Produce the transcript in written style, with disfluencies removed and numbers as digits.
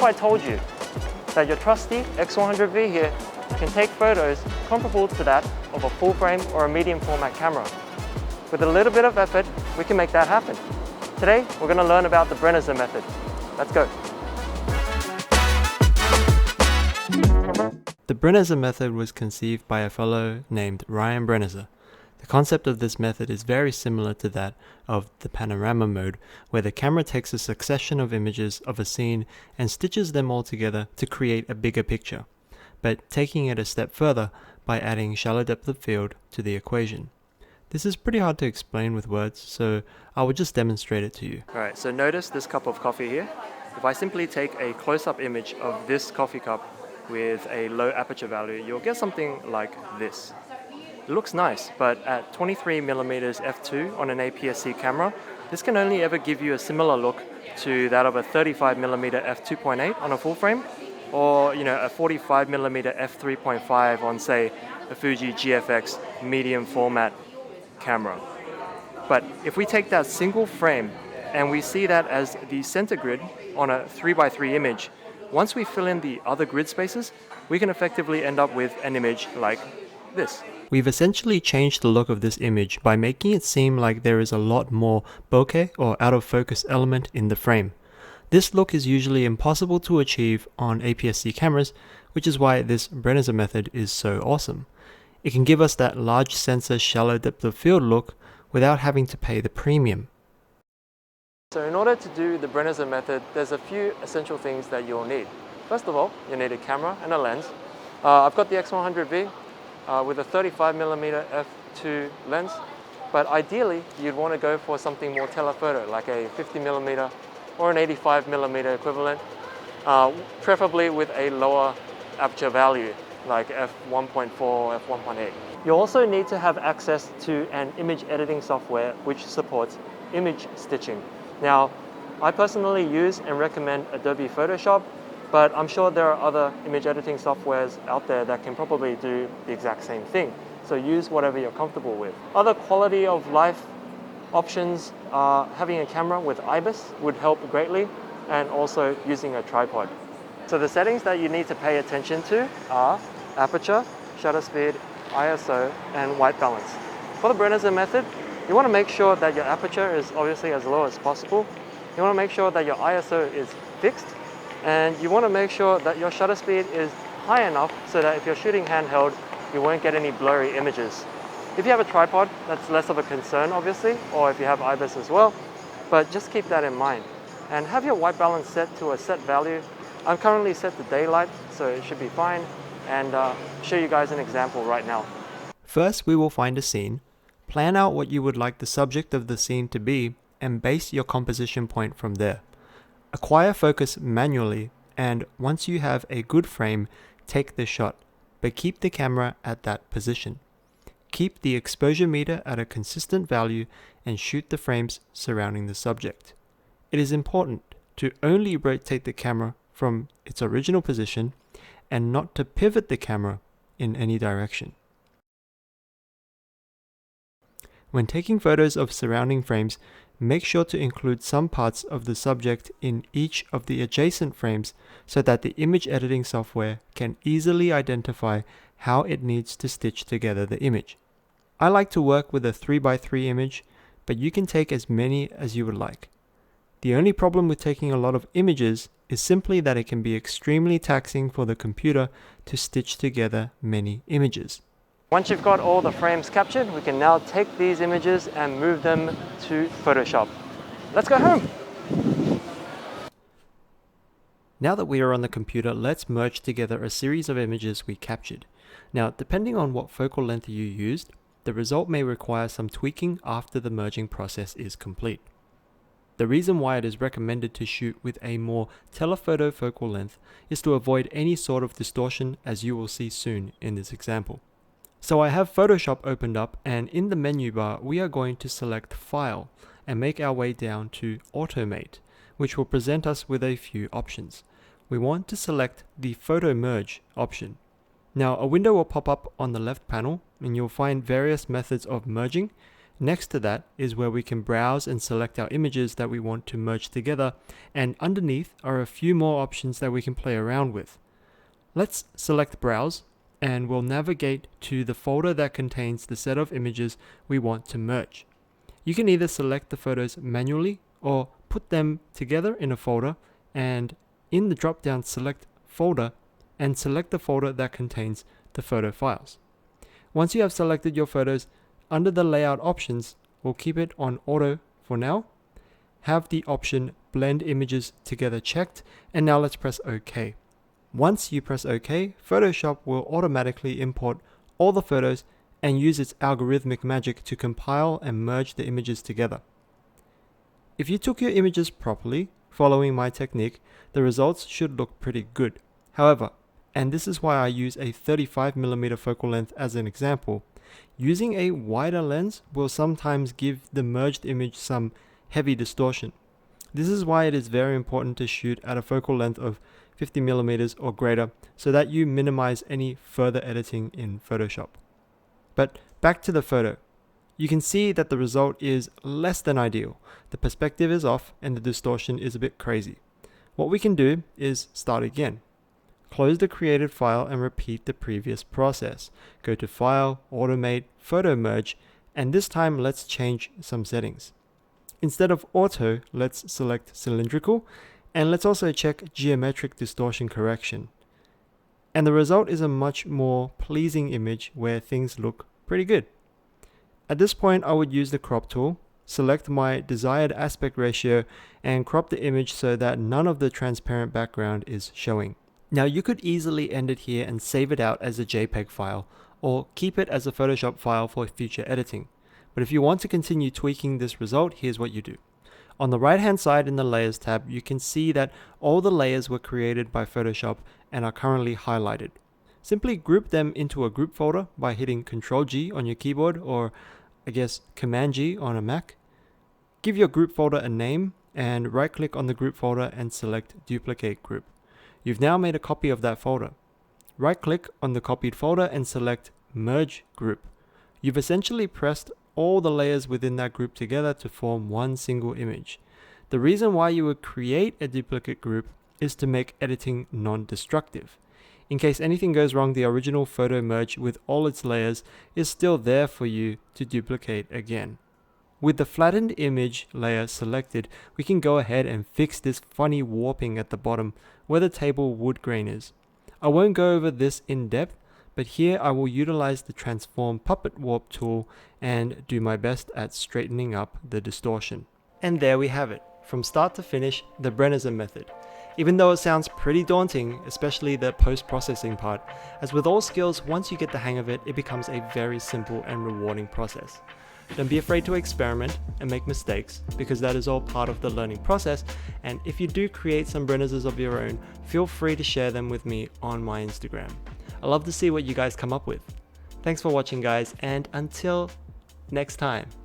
I told you that your trusty X100V here can take photos comparable to that of a full frame or a medium format camera. With a little bit of effort, we can make that happen. Today, we're going to learn about the Brenizer method. Let's go. The Brenizer method was conceived by a fellow named Ryan Brenizer. The concept of this method is very similar to that of the panorama mode, where the camera takes a succession of images of a scene and stitches them all together to create a bigger picture, but taking it a step further by adding shallow depth of field to the equation. This is pretty hard to explain with words, so I will just demonstrate it to you. Alright, so notice this cup of coffee here. If I simply take a close-up image of this coffee cup with a low aperture value, you'll get something like this. It looks nice, but at 23mm f2 on an APS-C camera, this can only ever give you a similar look to that of a 35mm f2.8 on a full frame, or a 45mm f3.5 on, say, a Fuji GFX medium format camera. But if we take that single frame and we see that as the center grid on a 3x3 image, once we fill in the other grid spaces, we can effectively end up with an image like this. We've essentially changed the look of this image by making it seem like there is a lot more bokeh or out of focus element in the frame. This look is usually impossible to achieve on APS-C cameras, which is why this Brenizer method is so awesome. It can give us that large sensor shallow depth of field look without having to pay the premium. So in order to do the Brenizer method, there's a few essential things that you'll need. First of all, you need a camera and a lens. I've got the X100V with a 35mm f2 lens, but ideally you'd want to go for something more telephoto, like a 50mm or an 85mm equivalent, preferably with a lower aperture value, like f1.4 or f1.8. You also need to have access to an image editing software which supports image stitching. Now, I personally use and recommend Adobe Photoshop, but I'm sure there are other image editing softwares out there that can probably do the exact same thing. So use whatever you're comfortable with. Other quality of life options are having a camera with IBIS would help greatly, and also using a tripod. So the settings that you need to pay attention to are aperture, shutter speed, ISO, and white balance. For the Brenizer method, you want to make sure that your aperture is obviously as low as possible. You want to make sure that your ISO is fixed, and you want to make sure that your shutter speed is high enough so that if you're shooting handheld, you won't get any blurry images. If you have a tripod, that's less of a concern obviously, or if you have IBIS as well, but just keep that in mind. And have your white balance set to a set value. I'm currently set to daylight, so it should be fine, and show you guys an example right now. First, we will find a scene, plan out what you would like the subject of the scene to be, and base your composition point from there. Acquire focus manually, and once you have a good frame, take the shot, but keep the camera at that position. Keep the exposure meter at a consistent value and shoot the frames surrounding the subject. It is important to only rotate the camera from its original position and not to pivot the camera in any direction. When taking photos of surrounding frames, make sure to include some parts of the subject in each of the adjacent frames so that the image editing software can easily identify how it needs to stitch together the image. I like to work with a 3x3 image, but you can take as many as you would like. The only problem with taking a lot of images is simply that it can be extremely taxing for the computer to stitch together many images. Once you've got all the frames captured, we can now take these images and move them to Photoshop. Let's go home! Now that we are on the computer, let's merge together a series of images we captured. Now, depending on what focal length you used, the result may require some tweaking after the merging process is complete. The reason why it is recommended to shoot with a more telephoto focal length is to avoid any sort of distortion, as you will see soon in this example. So I have Photoshop opened up, and in the menu bar we are going to select File and make our way down to Automate, which will present us with a few options. We want to select the Photo Merge option. Now a window will pop up on the left panel and you'll find various methods of merging. Next to that is where we can browse and select our images that we want to merge together, and underneath are a few more options that we can play around with. Let's select Browse, and we'll navigate to the folder that contains the set of images we want to merge. You can either select the photos manually or put them together in a folder, and in the drop-down select folder and select the folder that contains the photo files. Once you have selected your photos, under the layout options, we'll keep it on auto for now, have the option blend images together checked, and now let's press OK. Once you press OK, Photoshop will automatically import all the photos and use its algorithmic magic to compile and merge the images together. If you took your images properly, following my technique, the results should look pretty good. However, and this is why I use a 35mm focal length as an example, using a wider lens will sometimes give the merged image some heavy distortion. This is why it is very important to shoot at a focal length of 50mm or greater so that you minimize any further editing in Photoshop. But back to the photo. You can see that the result is less than ideal. The perspective is off and the distortion is a bit crazy. What we can do is start again. Close the created file and repeat the previous process. Go to File, Automate, Photo Merge, and this time let's change some settings. Instead of Auto, let's select Cylindrical, and let's also check Geometric Distortion Correction. And the result is a much more pleasing image where things look pretty good. At this point, I would use the crop tool, select my desired aspect ratio, and crop the image so that none of the transparent background is showing. Now you could easily end it here and save it out as a JPEG file, or keep it as a Photoshop file for future editing. But if you want to continue tweaking this result, here's what you do. On the right hand side in the Layers tab, you can see that all the layers were created by Photoshop and are currently highlighted. Simply group them into a group folder by hitting Ctrl-G on your keyboard, or I guess Command-G on a Mac. Give your group folder a name and right click on the group folder and select Duplicate Group. You've now made a copy of that folder. Right click on the copied folder and select Merge Group. You've essentially pressed all the layers within that group together to form one single image. The reason why you would create a duplicate group is to make editing non-destructive. In case anything goes wrong, the original photo merge with all its layers is still there for you to duplicate again. With the flattened image layer selected, we can go ahead and fix this funny warping at the bottom where the table wood grain is. I won't go over this in depth, but here I will utilize the Transform Puppet Warp tool and do my best at straightening up the distortion. And there we have it. From start to finish, the Brenizer method. Even though it sounds pretty daunting, especially the post-processing part, as with all skills, once you get the hang of it, it becomes a very simple and rewarding process. Don't be afraid to experiment and make mistakes, because that is all part of the learning process, and if you do create some Brenizers of your own, feel free to share them with me on my Instagram. I love to see what you guys come up with. Thanks for watching, guys, and until next time.